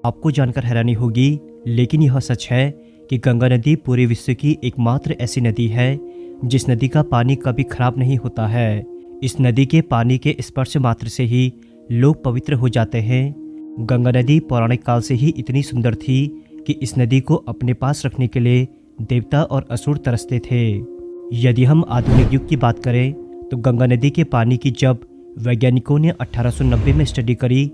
आपको जानकर हैरानी होगी, लेकिन यह सच है कि गंगा नदी पूरे विश्व की एकमात्र ऐसी नदी है जिस नदी का पानी कभी खराब नहीं होता है। इस नदी के पानी के स्पर्श मात्र से ही लोग पवित्र हो जाते हैं। गंगा नदी पौराणिक काल से ही इतनी सुंदर थी कि इस नदी को अपने पास रखने के लिए देवता और असुर तरसते थे। यदि हम आधुनिक युग की बात करें तो गंगा नदी के पानी की जब वैज्ञानिकों ने 1890 में स्टडी करी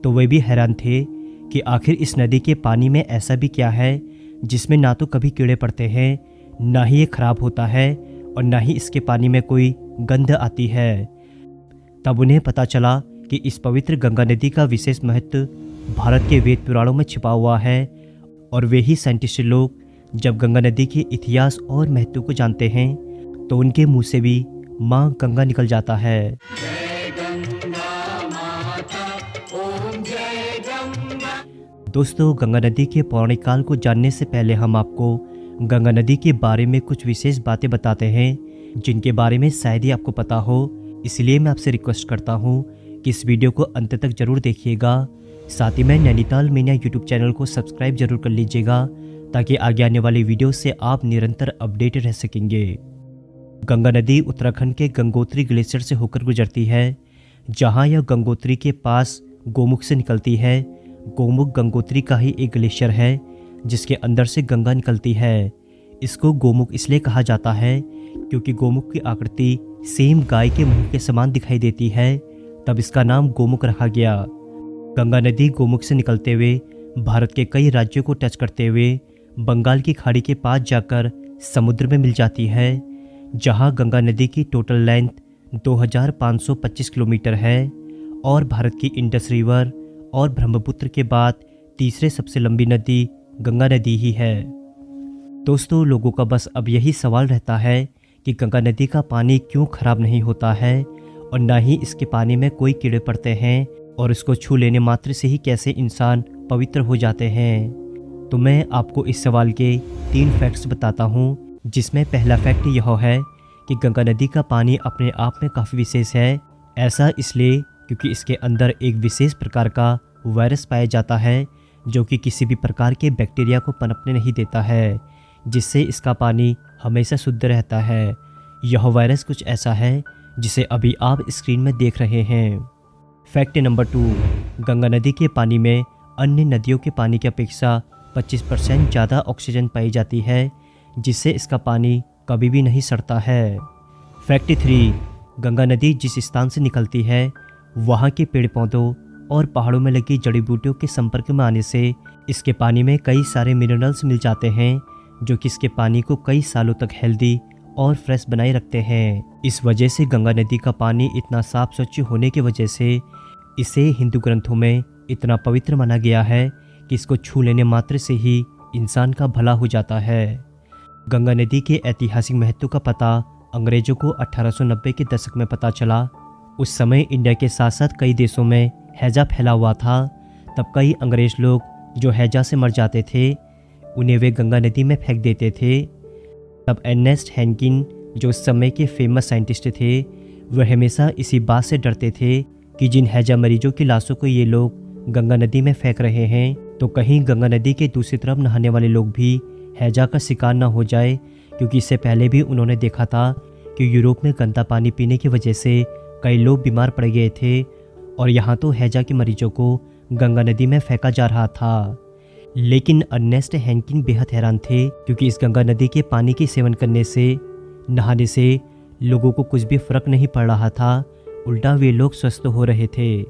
तो वे भी हैरान थे कि आखिर इस नदी के पानी में ऐसा भी क्या है जिसमें ना तो कभी कीड़े पड़ते हैं, ना ही ये खराब होता है और ना ही इसके पानी में कोई गंध आती है। तब उन्हें पता चला कि इस पवित्र गंगा नदी का विशेष महत्व भारत के वेद पुराणों में छिपा हुआ है और वे ही साइंटिस्ट लोग जब गंगा नदी के इतिहास और महत्व को जानते हैं तो उनके मुंह से भी माँ गंगा निकल जाता है। दोस्तों, गंगा नदी के पौराणिक काल को जानने से पहले हम आपको गंगा नदी के बारे में कुछ विशेष बातें बताते हैं जिनके बारे में शायद ही आपको पता हो। इसलिए मैं आपसे रिक्वेस्ट करता हूँ कि इस वीडियो को अंत तक जरूर देखिएगा। साथ ही में नैनीताल मीडिया यूट्यूब चैनल को सब्सक्राइब जरूर कर लीजिएगा ताकि आगे आने वाली वीडियो से आप निरंतर अपडेट रह सकेंगे। गंगा नदी उत्तराखंड के गंगोत्री ग्लेशियर से होकर गुजरती है, जहाँ यह गंगोत्री के पास गोमुख से निकलती है। गोमुख गंगोत्री का ही एक ग्लेशियर है जिसके अंदर से गंगा निकलती है। इसको गोमुख इसलिए कहा जाता है क्योंकि गोमुख की आकृति सेम गाय के मुंह के समान दिखाई देती है, तब इसका नाम गोमुख रखा गया। गंगा नदी गोमुख से निकलते हुए भारत के कई राज्यों को टच करते हुए बंगाल की खाड़ी के पास जाकर समुद्र में मिल जाती है, जहां गंगा नदी की टोटल लेंथ 2525 किलोमीटर है और भारत की इंडस रिवर और ब्रह्मपुत्र के बाद तीसरे सबसे लंबी नदी गंगा नदी ही है। दोस्तों, लोगों का बस अब यही सवाल रहता है कि गंगा नदी का पानी क्यों खराब नहीं होता है और ना ही इसके पानी में कोई कीड़े पड़ते हैं और इसको छू लेने मात्र से ही कैसे इंसान पवित्र हो जाते हैं। तो मैं आपको इस सवाल के 3 फैक्ट्स बताता हूँ, जिसमें पहला फैक्ट यह है कि गंगा नदी का पानी अपने आप में काफ़ी विशेष है। ऐसा इसलिए क्योंकि इसके अंदर एक विशेष प्रकार का वायरस पाया जाता है जो कि किसी भी प्रकार के बैक्टीरिया को पनपने नहीं देता है, जिससे इसका पानी हमेशा शुद्ध रहता है। यह वायरस कुछ ऐसा है जिसे अभी आप स्क्रीन में देख रहे हैं। फैक्ट नंबर 2, गंगा नदी के पानी में अन्य नदियों के पानी की अपेक्षा 25% ज़्यादा ऑक्सीजन पाई जाती है, जिससे इसका पानी कभी भी नहीं सड़ता है। फैक्ट 3, गंगा नदी जिस स्थान से निकलती है वहाँ के पेड़ पौधों और पहाड़ों में लगी जड़ी बूटियों के संपर्क में आने से इसके पानी में कई सारे मिनरल्स मिल जाते हैं जो कि इसके पानी को कई सालों तक हेल्दी और फ्रेश बनाए रखते हैं। इस वजह से गंगा नदी का पानी इतना साफ स्वच्छ होने की वजह से इसे हिंदू ग्रंथों में इतना पवित्र माना गया है कि इसको छू लेने मात्र से ही इंसान का भला हो जाता है। गंगा नदी के ऐतिहासिक महत्व का पता अंग्रेजों को 1890 के दशक में पता चला। उस समय इंडिया के साथ साथ कई देशों में हैजा फैला हुआ था। तब कई अंग्रेज लोग जो हैजा से मर जाते थे उन्हें वे गंगा नदी में फेंक देते थे। तब अर्नेस्ट हेनकिन जो उस समय के फेमस साइंटिस्ट थे, वह हमेशा इसी बात से डरते थे कि जिन हैजा मरीजों की लाशों को ये लोग गंगा नदी में फेंक रहे हैं तो कहीं गंगा नदी के दूसरी तरफ नहाने वाले लोग भी हैजा का शिकार न हो जाए, क्योंकि इससे पहले भी उन्होंने देखा था कि यूरोप में गंदा पानी पीने की वजह से कई लोग बीमार पड़ गए थे और यहाँ तो हैजा के मरीजों को गंगा नदी में फेंका जा रहा था। लेकिन अर्नेस्ट हेनकिन बेहद हैरान थे क्योंकि इस गंगा नदी के पानी के सेवन करने से, नहाने से लोगों को कुछ भी फर्क नहीं पड़ रहा था, उल्टा वे लोग स्वस्थ हो रहे थे।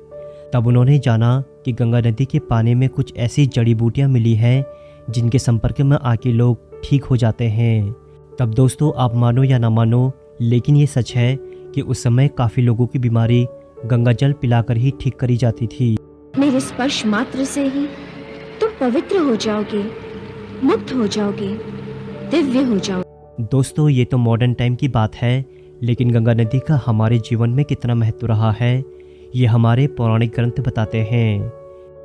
तब उन्होंने जाना कि गंगा नदी के पानी में कुछ ऐसी जड़ी बूटियाँ मिली हैं जिनके संपर्क में आके लोग ठीक हो जाते हैं। तब दोस्तों, आप मानो या ना मानो, लेकिन ये सच है कि उस समय काफ़ी लोगों की बीमारी गंगा जल पिलाकर ही ठीक करी जाती थी। मेरे स्पर्श मात्र से ही तुम पवित्र हो जाओगे, मुक्त हो जाओगे, दिव्य हो जाओगे। दोस्तों, ये तो मॉडर्न टाइम की बात है, लेकिन गंगा नदी का हमारे जीवन में कितना महत्व रहा है ये हमारे पौराणिक ग्रंथ बताते हैं।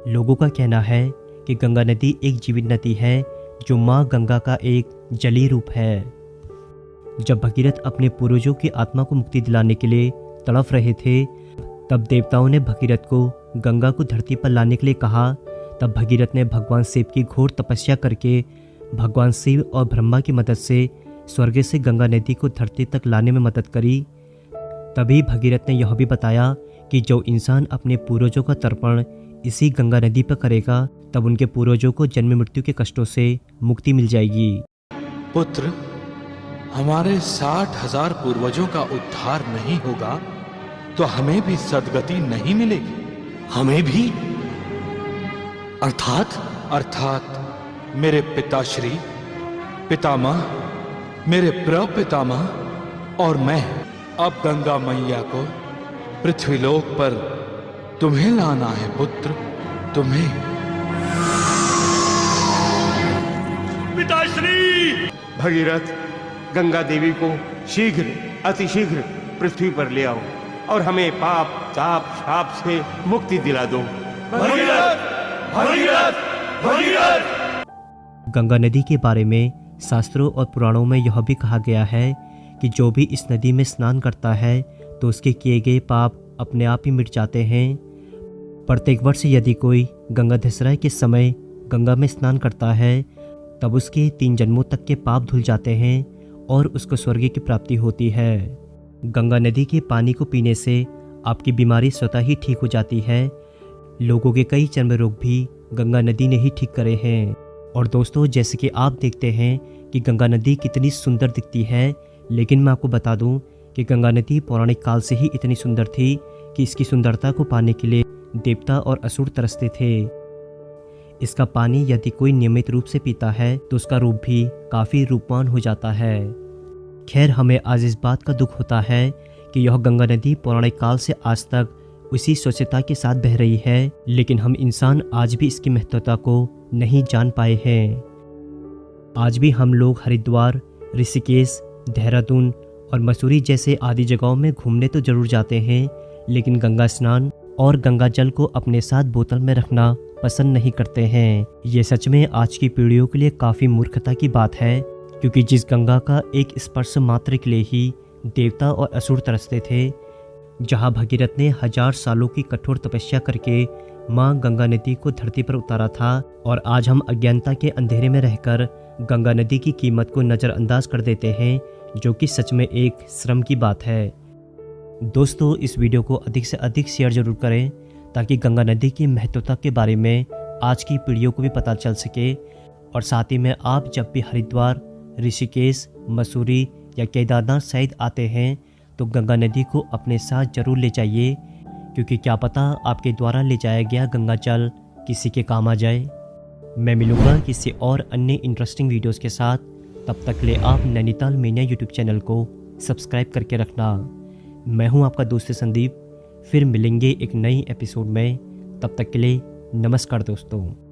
लोगों का कहना है कि गंगा नदी एक जीवित नदी है जो माँ गंगा का एक जलीय रूप है। जब भगीरथ अपने पूर्वजों की आत्मा को मुक्ति दिलाने के लिए तड़प रहे थे, तब देवताओं ने भगीरथ को गंगा को धरती पर लाने के लिए कहा तब भगीरथ ने भगवान शिव की घोर तपस्या करके भगवान शिव और ब्रह्मा की मदद से स्वर्ग से गंगा नदी को धरती तक लाने में मदद करी। तभी भगीरथ ने यह भी बताया कि जो इंसान अपने पूर्वजों का तर्पण इसी गंगा नदी पर करेगा तब उनके पूर्वजों को जन्म मृत्यु के कष्टों से मुक्ति मिल जाएगी। पुत्र, हमारे 60,000 पूर्वजों का उद्धार नहीं होगा तो हमें भी सद्गति नहीं मिलेगी। हमें भी? अर्थात मेरे पिताश्री, पितामह, मेरे प्रपितामह और मैं अब गंगा मैया को पृथ्वीलोक पर तुम्हें लाना है पुत्र, तुम्हें। पिताश्री! भगीरथ, गंगा देवी को शीघ्र, अतिशीघ्र पृथ्वी पर ले आओ और हमें पाप, ताप, शाप से मुक्ति दिला दो। भगीरथ! भगीरथ! भगीरथ! गंगा नदी के बारे में शास्त्रों और पुराणों में यह भी कहा गया है कि जो भी इस नदी में स्नान करता है तो उसके किए गए पाप अपने आप ही मिट जाते हैं। प्रत्येक वर्ष यदि कोई गंगा दशहरा के समय गंगा में स्नान करता है तब उसके 3 जन्मों तक के पाप धुल जाते हैं और उसको स्वर्ग की प्राप्ति होती है। गंगा नदी के पानी को पीने से आपकी बीमारी स्वतः ही ठीक हो जाती है। लोगों के कई चर्म रोग भी गंगा नदी ने ही ठीक करे हैं। और दोस्तों, जैसे कि आप देखते हैं कि गंगा नदी कितनी सुंदर दिखती है, लेकिन मैं आपको बता दूं कि गंगा नदी पौराणिक काल से ही इतनी सुंदर थी कि इसकी सुंदरता को पाने के लिए देवता और असुर तरसते थे। इसका पानी यदि कोई नियमित रूप से पीता है तो उसका रूप भी काफ़ी रूपवान हो जाता है। खैर, हमें आज इस बात का दुख होता है कि यह गंगा नदी पौराणिक काल से आज तक उसी स्वच्छता के साथ बह रही है, लेकिन हम इंसान आज भी इसकी महत्वता को नहीं जान पाए हैं। आज भी हम लोग हरिद्वार, ऋषिकेश, देहरादून और मसूरी जैसे आदि जगहों में घूमने तो जरूर जाते हैं, लेकिन गंगा स्नान और गंगा जल को अपने साथ बोतल में रखना पसंद नहीं करते हैं। ये सच में आज की पीढ़ियों के लिए काफ़ी मूर्खता की बात है, क्योंकि जिस गंगा का एक स्पर्श मात्र के लिए ही देवता और असुर तरसते थे, जहाँ भगीरथ ने 1000 सालों की कठोर तपस्या करके माँ गंगा नदी को धरती पर उतारा था, और आज हम अज्ञानता के अंधेरे में रहकर गंगा नदी की कीमत को नज़रअंदाज कर देते हैं, जो कि सच में एक शर्म की बात है। दोस्तों, इस वीडियो को अधिक से अधिक शेयर जरूर करें ताकि गंगा नदी की महत्वता के बारे में आज की पीढ़ियों को भी पता चल सके। और साथ ही में आप जब भी हरिद्वार, ऋषिकेश, मसूरी या केदारनाथ साइड आते हैं तो गंगा नदी को अपने साथ जरूर ले जाइए, क्योंकि क्या पता आपके द्वारा ले जाया गया गंगा जल किसी के काम आ जाए। मैं मिलूंगा किसी और अन्य इंटरेस्टिंग वीडियोस के साथ। तब तक ले आप नैनीताल मेनिया यूट्यूब चैनल को सब्सक्राइब करके रखना। मैं हूं आपका दोस्त संदीप। फिर मिलेंगे एक नई एपिसोड में। तब तक के लिए नमस्कार दोस्तों।